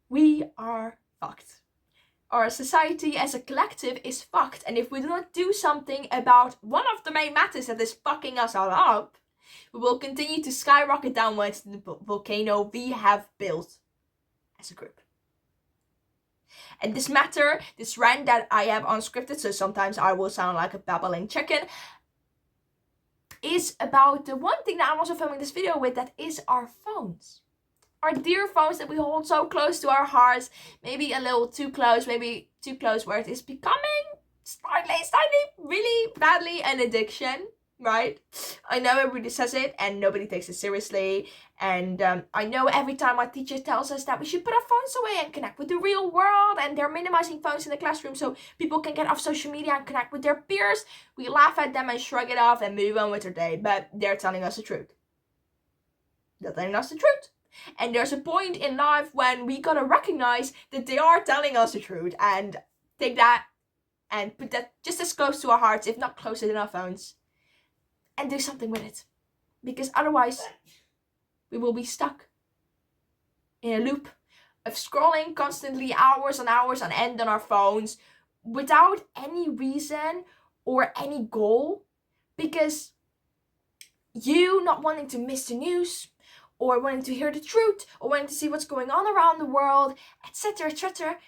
we are fucked. Our society as a collective is fucked, and if we do not do something about one of the main matters that is fucking us all up, we will continue to skyrocket downwards to the volcano we have built as a group. And this matter, this rant that I have unscripted, so sometimes I will sound like a babbling chicken, is about the one thing that I'm also filming this video with, that is our phones. Our dear phones that we hold so close to our hearts, maybe a little too close, maybe too close where it is becoming slightly, really badly an addiction, right? I know everybody says it and nobody takes it seriously. And I know every time our teacher tells us that we should put our phones away and connect with the real world, and they're minimizing phones in the classroom so people can get off social media and connect with their peers, we laugh at them and shrug it off and move on with our day. But they're telling us the truth. They're telling us the truth. And there's a point in life when we gotta recognize that they are telling us the truth and take that and put that just as close to our hearts, if not closer than our phones, and do something with it. Because otherwise, we will be stuck in a loop of scrolling constantly hours on hours on end on our phones without any reason or any goal, because you not wanting to miss the news, or wanting to hear the truth, or wanting to see what's going on around the world, etc.,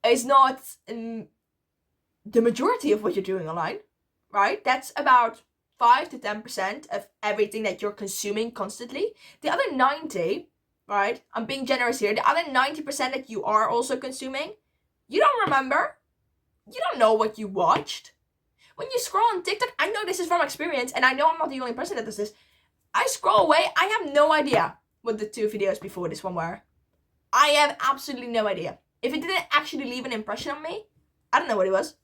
is not the majority of what you're doing online, right? That's about 5 to 10% of everything that you're consuming constantly. The other 90, right? I'm being generous here. The other 90% that you are also consuming, you don't remember. You don't know what you watched. When you scroll on TikTok, I know this is from experience, and I know I'm not the only person that does this. I scroll away, I have no idea what the 2 videos before this one were. I have absolutely no idea. If it didn't actually leave an impression on me, I don't know what it was.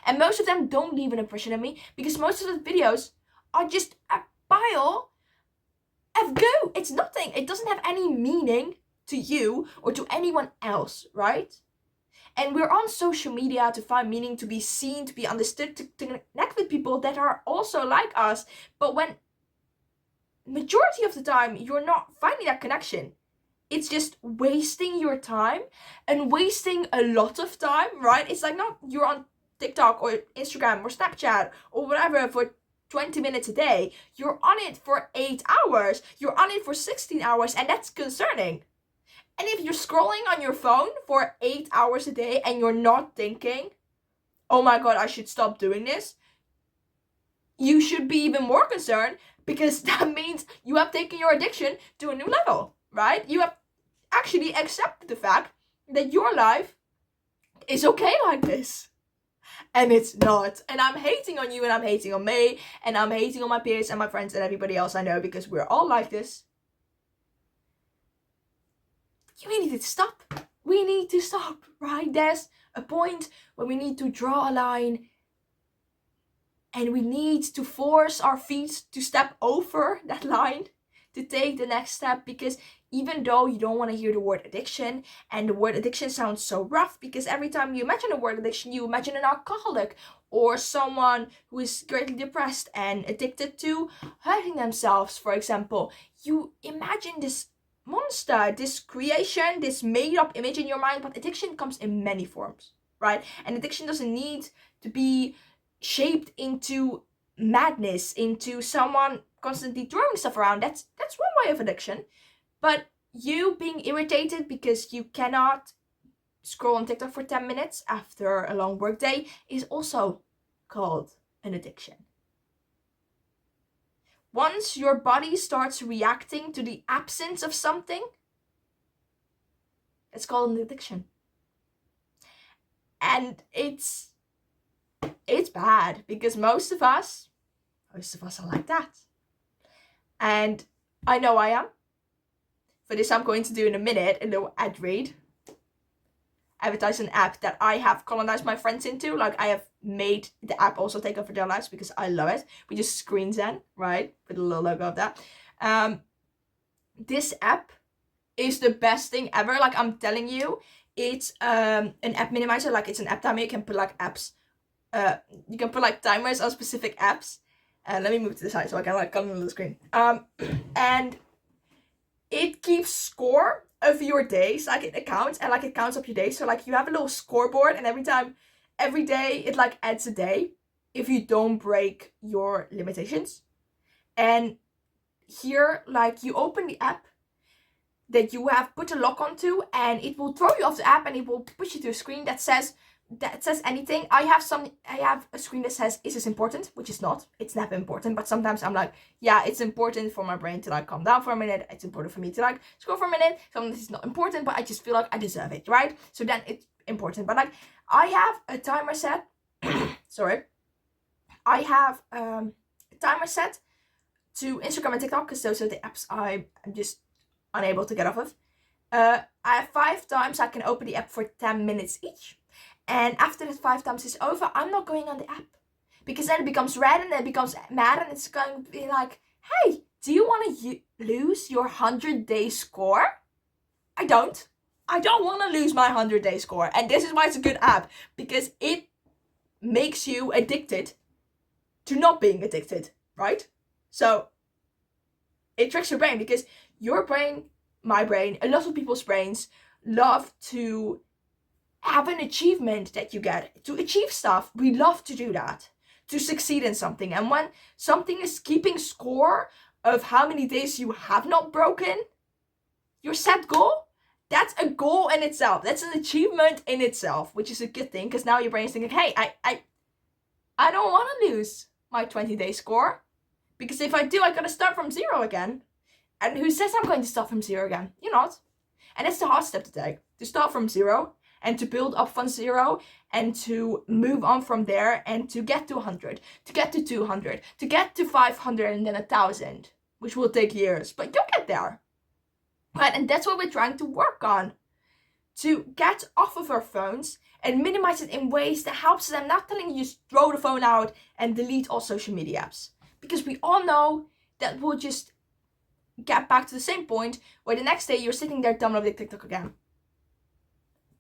And most of them don't leave an impression on me, because most of the videos are just a pile of goo. It's nothing. It doesn't have any meaning to you or to anyone else, right? And we're on social media to find meaning, to be seen, to be understood, to connect with people that are also like us. But when majority of the time you're not finding that connection, it's just wasting your time, and wasting a lot of time, right? It's like, not you're on TikTok or Instagram or Snapchat or whatever for 20 minutes a day. You're on it for 8 hours. You're on it for 16 hours, and that's concerning. And if you're scrolling on your phone for 8 hours a day and you're not thinking, oh my god, I should stop doing this, you should be even more concerned, because that means you have taken your addiction to a new level, right? You have actually accepted the fact that your life is okay like this. And it's not. And I'm hating on you, and I'm hating on me, and I'm hating on my peers and my friends and everybody else I know, because we're all like this. We need to stop. We need to stop, right? There's a point where we need to draw a line, and we need to force our feet to step over that line, to take the next step. Because even though you don't want to hear the word addiction, and the word addiction sounds so rough, because every time you imagine the word addiction, you imagine an alcoholic or someone who is greatly depressed and addicted to hurting themselves, for example. You imagine this monster, this creation, this made-up image in your mind. But addiction comes in many forms, right? And addiction doesn't need to be shaped into madness, into someone constantly throwing stuff around. That's one way of addiction. But you being irritated because you cannot scroll on TikTok for 10 minutes after a long workday is also called an addiction. Once your body starts reacting to the absence of something, it's called an addiction. And it's bad, because most of us are like that. And I know I am. For this, I'm going to do in a minute a little ad read. Advertise an app that I have colonized my friends into. Like, I have made the app also take over their lives, because I love it. We just screen zen, right? With a little logo of that. This app is the best thing ever. Like, I'm telling you, it's an app minimizer. Like, it's an app timer. You can put like apps. You can put like timers on specific apps. Let me move to the side so I can like come on the screen. And it keeps score of your days, like it counts, and like it counts up your days. So like you have a little scoreboard, and every day it like adds a day if you don't break your limitations. And here, like, you open the app that you have put a lock onto, and it will throw you off the app, and it will push you to a screen that says anything. I have a screen that says, is this important? Which is not. It's never important, but sometimes I'm like, yeah, it's important for my brain to like calm down for a minute. It's important for me to like scroll for a minute. Sometimes it's not important, but I just feel like I deserve it, right? So then it's important. But like, I have a timer set. Sorry. I have a timer set to Instagram and TikTok, because those are the apps I'm just unable to get off of. I have 5 times I can open the app for 10 minutes each. And after that 5 times is over, I'm not going on the app. Because then it becomes red, and then it becomes mad, and it's going to be like, hey, do you want to lose your 100-day score? I don't. I don't want to lose my 100-day score. And this is why it's a good app. Because it makes you addicted to not being addicted, right? So it tricks your brain, because your brain, my brain, a lot of people's brains love to have an achievement that you get. To achieve stuff, we love to do that. To succeed in something. And when something is keeping score of how many days you have not broken your set goal, that's a goal in itself. That's an achievement in itself, which is a good thing, because now your brain is thinking, hey, I don't want to lose my 20-day score, because if I do, I gotta start from 0 again. And who says I'm going to start from 0 again? You're not. And it's the hard step to take, to start from 0 and to build up from 0 and to move on from there and to get to 100, to get to 200, to get to 500 and then 1,000, which will take years, but you'll get there. Right? And that's what we're trying to work on, to get off of our phones and minimize it in ways that helps them. Not telling you just throw the phone out and delete all social media apps, because we all know that we'll just get back to the same point where the next day you're sitting there downloading TikTok again.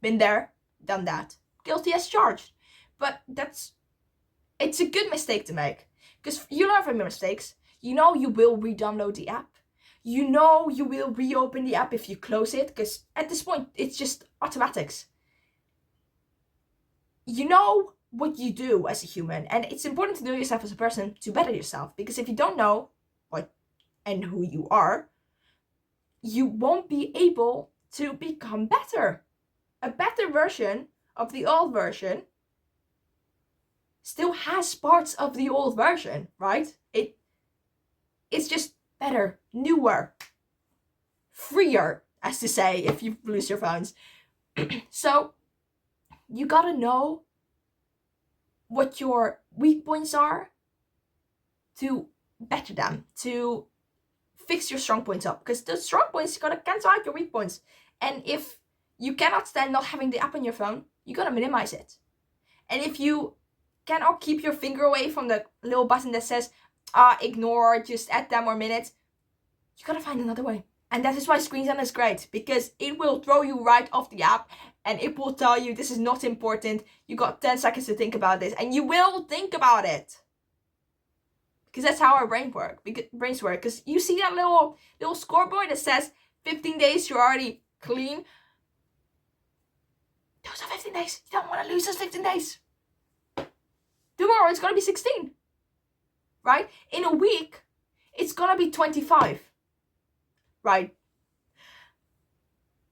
Been there, done that. Guilty as charged. But it's a good mistake to make, because you learn from your mistakes. You know you will re-download the app. You know you will reopen the app if you close it, because at this point it's just automatics. You know what you do as a human, and it's important to know yourself as a person to better yourself, because if you don't know what and who you are, you won't be able to become better. A better version of the old version still has parts of the old version, right? It's just better, newer, freer, as to say, if you lose your phones. So you gotta know what your weak points are to better them, to fix your strong points up, because the strong points, you gotta cancel out your weak points. And if you cannot stand not having the app on your phone, you gotta minimize it. And if you cannot keep your finger away from the little button that says ignore, just add 10 more minutes, you gotta find another way. And that is why Screen Time is great, because it will throw you right off the app, and it will tell you this is not important. You got 10 seconds to think about this, and you will think about it. Because that's how our brains work. Because you see that little scoreboard that says 15 days, you're already clean. Those are 15 days. You don't want to lose those 15 days. Tomorrow it's going to be 16. Right? In a week, it's going to be 25. Right?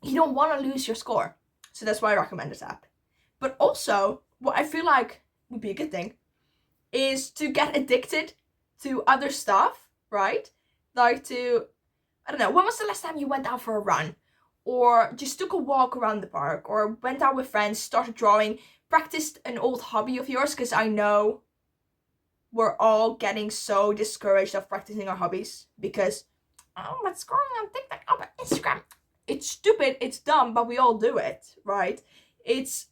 You don't want to lose your score. So that's why I recommend this app. But also, what I feel like would be a good thing is to get addicted to other stuff, right? Like to, I don't know, when was the last time you went out for a run? Or just took a walk around the park? Or went out with friends, started drawing, practiced an old hobby of yours? Because I know we're all getting so discouraged of practicing our hobbies. Because, oh, what's going on TikTok, oh, but Instagram? It's stupid, it's dumb, but we all do it, right? It's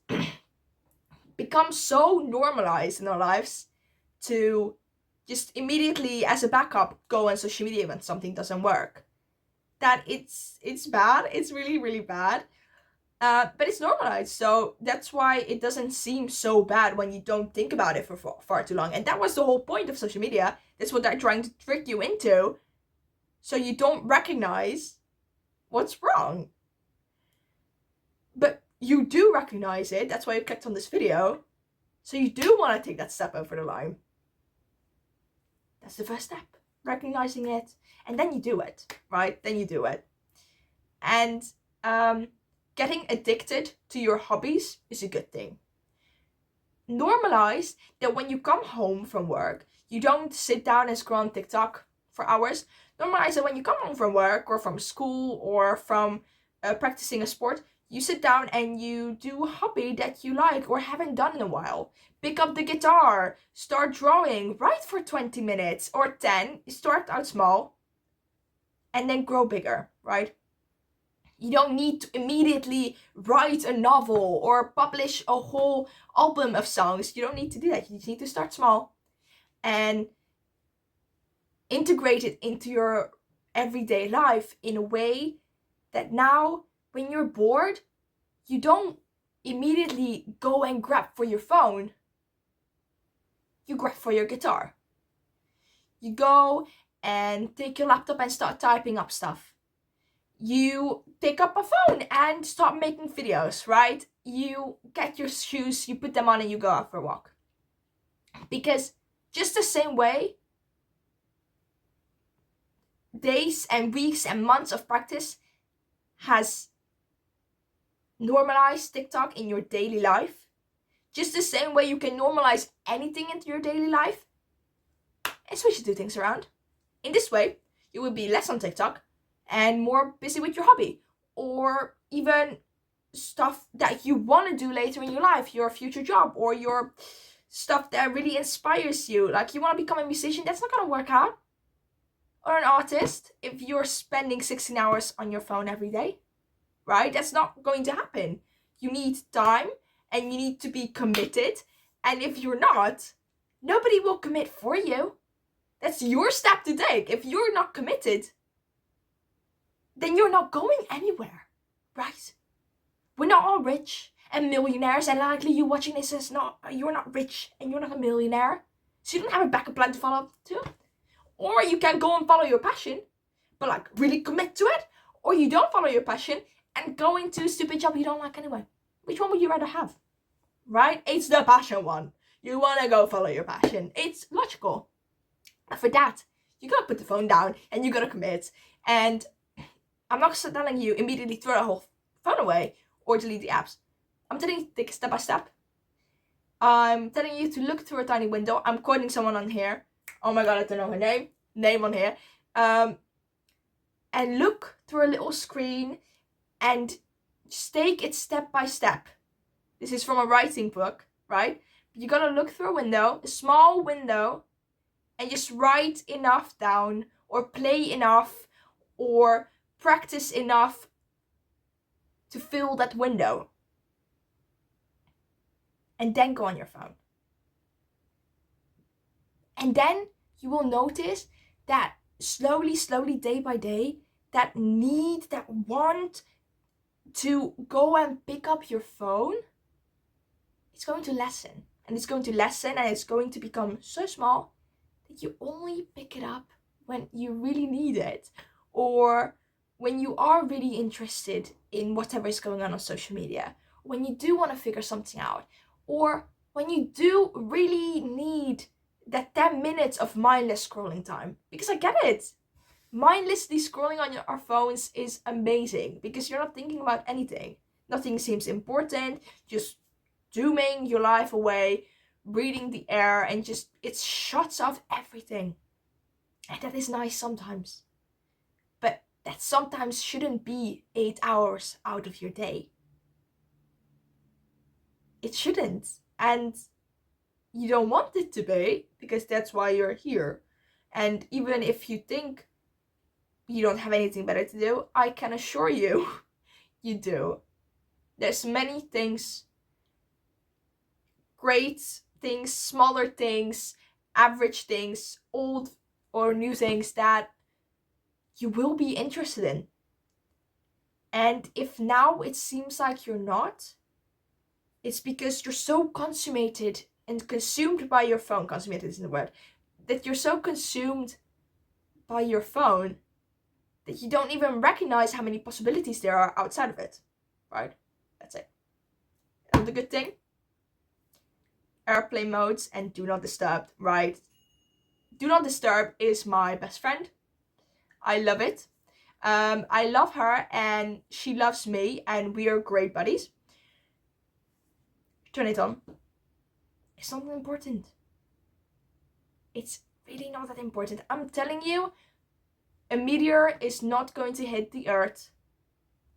become so normalized in our lives to just immediately, as a backup, go on social media when something doesn't work. That it's bad. It's really, really bad. But it's normalized, so that's why it doesn't seem so bad when you don't think about it for far too long. And that was the whole point of social media. That's what they're trying to trick you into, so you don't recognize what's wrong. you do recognize it. That's why you clicked on this video. So you do want to take that step over the line. That's the first step. Recognizing it. And then you do it, right? Then you do it. And getting addicted to your hobbies is a good thing. Normalize that when you come home from work, you don't sit down and scroll on TikTok for hours. Normalize that when you come home from work or from school or from practicing a sport, you sit down and you do a hobby that you like or haven't done in a while. Pick up the guitar, start drawing, write for 20 minutes or 10, start out small, and then grow bigger, right? You don't need to immediately write a novel or publish a whole album of songs. You don't need to do that. You just need to start small and integrate it into your everyday life in a way that now when you're bored, you don't immediately go and grab for your phone. You grab for your guitar. You go and take your laptop and start typing up stuff. You pick up a phone and start making videos, right? You get your shoes, you put them on and you go out for a walk. Because just the same way, days and weeks and months of practice has normalized TikTok in your daily life, just the same way you can normalize anything into your daily life and switch to things around. In this way, you will be less on TikTok and more busy with your hobby, or even stuff that you want to do later in your life, your future job, or your stuff that really inspires you. Like you want to become a musician, that's not going to work out. Or an artist, if you're spending 16 hours on your phone every day, right? That's not going to happen. You need time and you need to be committed. And if you're not, nobody will commit for you. That's your step to take. If you're not committed, then you're not going anywhere, right? We're not all rich and millionaires, and likely you watching this is not, you're not rich and you're not a millionaire. So you don't have a backup plan to follow to. Or you can go and follow your passion, but like really commit to it. Or you don't follow your passion and go into a stupid job you don't like anyway. Which one would you rather have? Right? It's the passion one. You want to go follow your passion. It's logical. But for that, you gotta put the phone down and you gotta commit. And I'm not telling you immediately throw the whole phone away or delete the apps. I'm telling you to take it step by step. I'm telling you to look through a tiny window. I'm quoting someone on here. Oh my god, I don't know her name on here. And look through a little screen and just take it step by step. This is from a writing book, right? You gotta look through a window, a small window, and just write enough down or play enough or practice enough to fill that window. And then go on your phone. And then you will notice that slowly, day by day, that need, that want to go and pick up your phone, it's going to lessen. And it's going to lessen and it's going to become so small that you only pick it up when you really need it. Or when you are really interested in whatever is going on social media. When you do want to figure something out. Or when you do really need that 10 minutes of mindless scrolling time. Because I get it. Mindlessly scrolling on our phones is amazing because you're not thinking about anything. Nothing seems important. Just dooming your life away, breathing the air, and just it shuts off everything. And that is nice sometimes. But that sometimes shouldn't be 8 hours out of your day. It shouldn't. And you don't want it to be because that's why you're here. And even if you think you don't have anything better to do, I can assure you, you do. There's many things, great things, smaller things, average things, old or new things that you will be interested in. And if now it seems like you're not, it's because you're so consummated and consumed by your phone, consummated isn't the word, that you're so consumed by your phone that you don't even recognize how many possibilities there are outside of it, right? That's it. not a good thing. Airplane modes and do not disturb, right? Do not disturb is my best friend. I love it. I love her and she loves me and we are great buddies. Turn it on. It's not important. It's really not that important. I'm telling you, a meteor is not going to hit the earth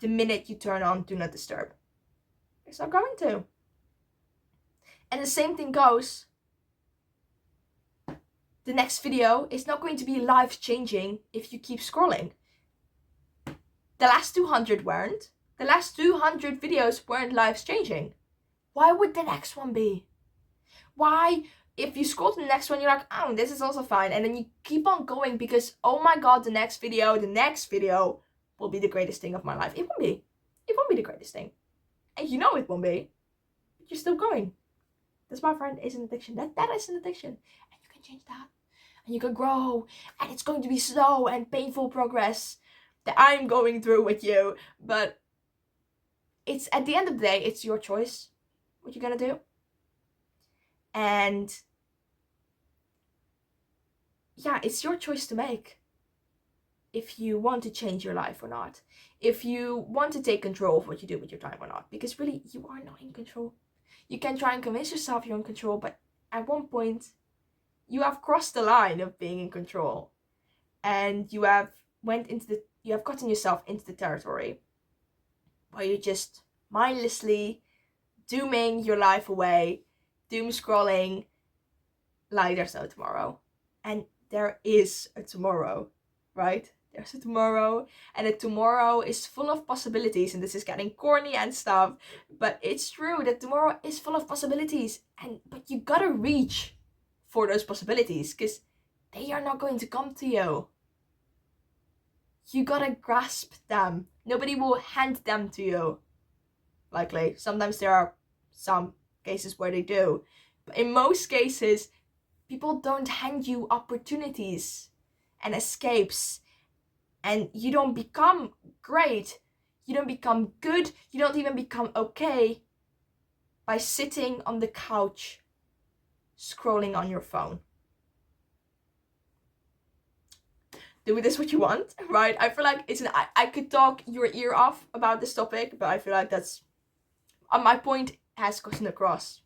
the minute you turn on do not disturb. It's not going to. And the same thing goes. The next video is not going to be life-changing if you keep scrolling. The last 200 weren't. The last 200 videos weren't life-changing. Why would the next one be? Why, if you scroll to the next one, you're like, oh, this is also fine. And then you keep on going because, oh my god, the next video will be the greatest thing of my life. It won't be. It won't be the greatest thing. And you know it won't be. But you're still going. This, my friend, is an addiction. That is an addiction. And you can change that. And you can grow. And it's going to be slow and painful progress that I'm going through with you. But it's, at the end of the day, it's your choice what you're gonna do. And yeah, it's your choice to make. If you want to change your life or not. If you want to take control of what you do with your time or not. Because really, you are not in control. You can try and convince yourself you're in control, but at one point, you have crossed the line of being in control. And you have gotten yourself into the territory where you're just mindlessly dooming your life away, doom scrolling, like there's no tomorrow. And there is a tomorrow, right? There's a tomorrow, and the tomorrow is full of possibilities, and this is getting corny and stuff, but it's true that tomorrow is full of possibilities, but you gotta reach for those possibilities, because they are not going to come to you. You gotta grasp them. Nobody will hand them to you. Likely. Sometimes there are some cases where they do. But in most cases, people don't hand you opportunities and escapes. And you don't become great. You don't become good. You don't even become okay by sitting on the couch scrolling on your phone. Do this what you want, right? I feel like I could talk your ear off about this topic, but I feel like that's my point has gotten across.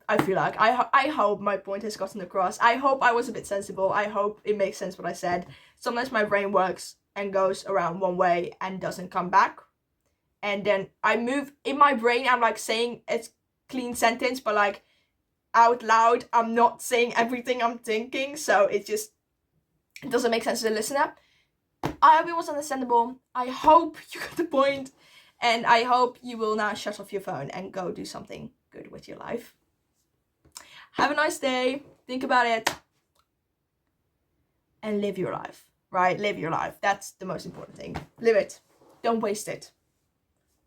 I feel like I hope my point has gotten across. I hope I was a bit sensible. I hope it makes sense what I said. Sometimes my brain works and goes around one way and doesn't come back, and then I move in my brain. I'm like saying a clean sentence, but like out loud, I'm not saying everything I'm thinking. So it doesn't make sense to the listener. I hope it was understandable. I hope you got the point. And I hope you will now shut off your phone and go do something good with your life. Have a nice day. Think about it. And live your life. Right? Live your life. That's the most important thing. Live it. Don't waste it.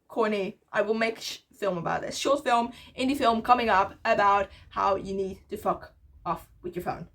Corny. I will make a film about this. Short film, indie film coming up about how you need to fuck off with your phone.